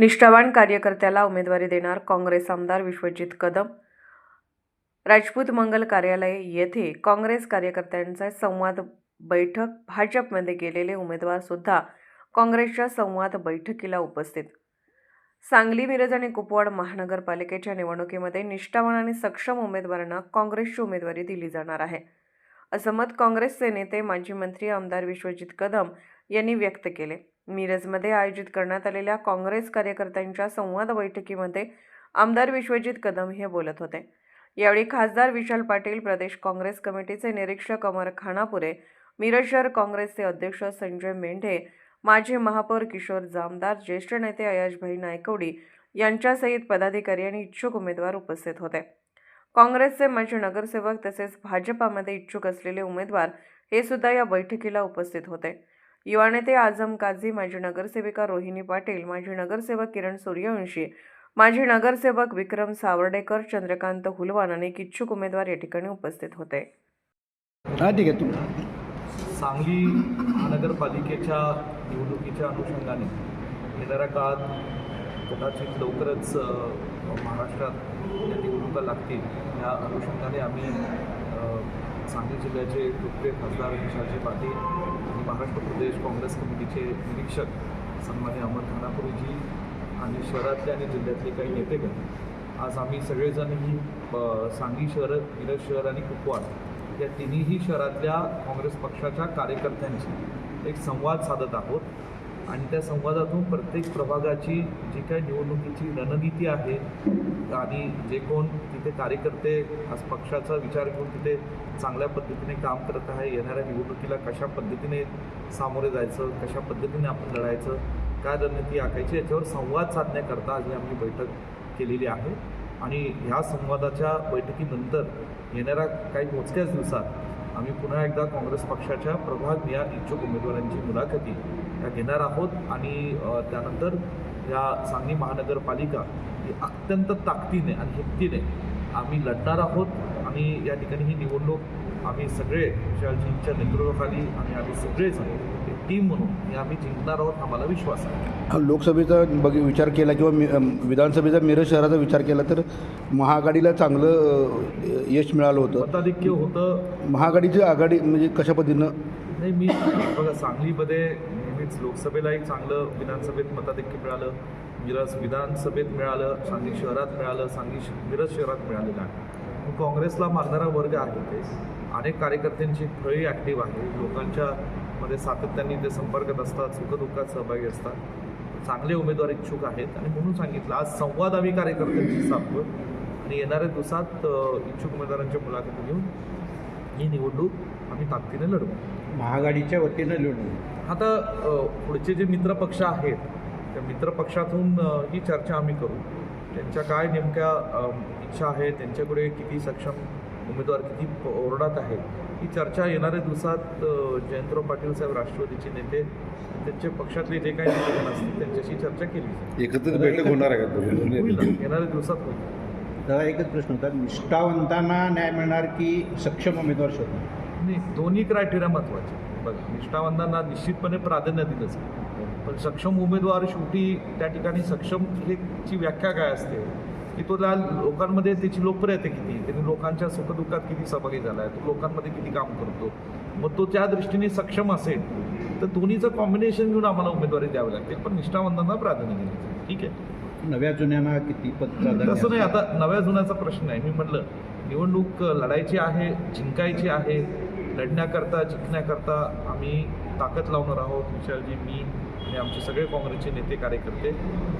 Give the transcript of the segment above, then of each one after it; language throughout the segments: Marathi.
निष्ठावान कार्यकर्त्याला उमेदवारी देणार काँग्रेस आमदार विश्वजित कदम। राजपूत मंगल कार्यालय येथे काँग्रेस कार्यकर्त्यांचा संवाद बैठक। भाजपमध्ये गेलेले उमेदवार सुद्धा काँग्रेसच्या संवाद बैठकीला उपस्थित। सांगली, मिरज आणि कुपवाड महानगरपालिकेच्या निवडणुकीमध्ये निष्ठावान आणि सक्षम उमेदवारांना काँग्रेसची उमेदवारी दिली जाणार आहे, असं मत काँग्रेसचे नेते माजी मंत्री आमदार विश्वजित कदम यांनी व्यक्त केले। मिरजमध्ये आयोजित करण्यात आलेल्या काँग्रेस कार्यकर्त्यांच्या संवाद बैठकीमध्ये आमदार विश्वजित कदम हे बोलत होते। यावेळी खासदार विशाल पाटील, प्रदेश काँग्रेस कमिटीचे निरीक्षक अमर खानापुरे, मिरज शहर काँग्रेसचे अध्यक्ष संजय मेंढे, माजी महापौर किशोर जामदार, ज्येष्ठ नेते अयशभाई नायकवडी यांच्यासहित पदाधिकारी आणि इच्छुक उमेदवार उपस्थित होते। काँग्रेसचे माजी नगरसेवक तसेच भाजपामध्ये इच्छुक असलेले उमेदवार हे सुद्धा या बैठकीला उपस्थित होते। युवा नेते आझम काझी, माजी नगरसेविका रोहिणी पाटील, माजी नगरसेवक किरण सूर्यवंशी, माजी नगरसेवक विक्रम सावर्डेकर, चंद्रकांत हुलवान अनेक इच्छुक उमेदवार या ठिकाणी उपस्थित होते। ठीक आहे। सांगली महानगरपालिकेच्या निवडणुकीच्या अनुषंगाने येणाऱ्या काळात कदाचित लवकरच महाराष्ट्रात या निवडणुका लागतील, या अनुषंगाने आम्ही सांगली जिल्ह्याचे दुसरे खासदार विशालजी पाटील आणि महाराष्ट्र प्रदेश काँग्रेस कमिटीचे निरीक्षक सन्मान्य अमर खानापुरेजी आणि शहरातले आणि जिल्ह्यातले काही नेतेगण आज आम्ही सगळेजण ही सांगली शहर, मिरज शहर आणि कुपवाड या तिन्ही शहरातल्या काँग्रेस पक्षाच्या कार्यकर्त्यांशी एक संवाद साधत आहोत आणि त्या संवादातून प्रत्येक प्रभागाची जी काही निवडणुकीची रणनीती आहे आणि जे कोण तिथे कार्यकर्ते आज पक्षाचा विचार घेऊन तिथे चांगल्या पद्धतीने काम करत आहे, येणाऱ्या निवडणुकीला कशा पद्धतीने सामोरे जायचं, कशा पद्धतीने आपण लढायचं, काय रणनीती आखायची, याच्यावर संवाद साधण्याकरता आज आम्ही बैठक केलेली आहे। आणि ह्या संवादाच्या बैठकीनंतर येणाऱ्या काही मोजक्याच दिवसात आम्ही पुन्हा एकदा काँग्रेस पक्षाच्या प्रभाग या इच्छुक उमेदवारांची मुलाखती या घेणार आहोत आणि त्यानंतर या सांगली महानगरपालिका ही अत्यंत ताकदीने आणि हिमतीने आम्ही लढणार आहोत आणि या ठिकाणी ही निवडणूक आम्ही सगळे विशालजींच्या नेतृत्वाखाली आणि आम्ही सगळेजण टीम म्हणून हे आम्ही जिंकणार आहोत, आम्हाला विश्वास आहे। लोकसभेचा विचार केला किंवा विधानसभेचा मिरज शहराचा विचार केला तर महाआघाडीला चांगलं यश मिळालं होतं, मताधिक्य होतं। महाआघाडीची आघाडी म्हणजे कशा पद्धतीनं? नाही, मी बघा सांगलीमध्ये नेहमीच लोकसभेलाही चांगलं, विधानसभेत मताधिक्य मिळालं, मिरज विधानसभेत मिळालं, सांगली शहरात मिळालं, मिरज शहरात मिळालेलं आहे। काँग्रेसला मानणारा वर्ग आहे, ते अनेक कार्यकर्त्यांची फळी ॲक्टिव्ह आहे, लोकांच्या मध्ये सातत्याने ते संपर्कात असतात, सुखदुःखात सहभागी असतात, चांगले उमेदवार इच्छुक आहेत आणि म्हणून सांगितलं आज संवाद आम्ही कार्यकर्त्यांशी साधतो आणि येणाऱ्या दिवसात इच्छुक उमेदवारांच्या मुलाखती घेऊन ही निवडणूक आम्ही ताकदीने लढवू, महाआघाडीच्या वतीनं लढवू। आता पुढचे जे मित्रपक्ष आहेत त्या मित्रपक्षातून ही चर्चा आम्ही करू, त्यांच्या काय नेमक्या इच्छा आहे, त्यांच्याकडे किती सक्षम उमेदवार किती ओरडात आहेत, ही चर्चा येणाऱ्या दिवसात जयंतराव पाटील साहेब राष्ट्रवादीचे नेते, त्यांचे पक्षातले जे काही नेते असतील त्यांच्याशी चर्चा केली जाईल। एकत्रित बैठक होणार आहे का? येणाऱ्या दिवसात होईल। दादा, एकच प्रश्न होता, निष्ठावंतांना न्याय मिळणार की सक्षम उमेदवार शोधणार? नाही, दोन्ही क्रायटेरिया महत्त्वाचे। बघा, निष्ठावंतांना निश्चितपणे प्राधान्य दिलंच, पण सक्षम उमेदवार शेवटी त्या ठिकाणी सक्षम ची व्याख्या काय असते की तो त्या लोकांमध्ये त्याची लोकप्रियता किती, त्यांनी लोकांच्या सुखदुःखात किती सहभागी झाला आहे, तो लोकांमध्ये किती काम करतो, मग तो त्या दृष्टीने सक्षम असेल तर दोन्हीचं कॉम्बिनेशन घेऊन आम्हाला उमेदवारी द्यावी लागते, पण निष्ठावंतांना प्राधान्य दिलं। ठीक आहे, नव्या जुन्यांना किती तसं नाही, आता नव्या जुन्याचा प्रश्न आहे। मी म्हटलं निवडणूक लढायची आहे, जिंकायची आहे, लढण्याकरता जिंकण्याकरता आम्ही ताकद लावणार आहोत, विशालजी, मी आणि आमचे सगळे काँग्रेसचे नेते कार्यकर्ते।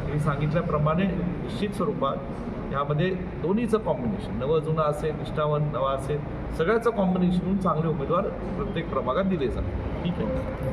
मी सांगितल्याप्रमाणे निश्चित स्वरूपात यामध्ये दोन्हीचं कॉम्बिनेशन, नवं जुनं असेल, निष्ठावान नवा असेल, सगळ्याचं कॉम्बिनेशन चांगले उमेदवार प्रत्येक प्रभागात दिले जातात। ठीक आहे।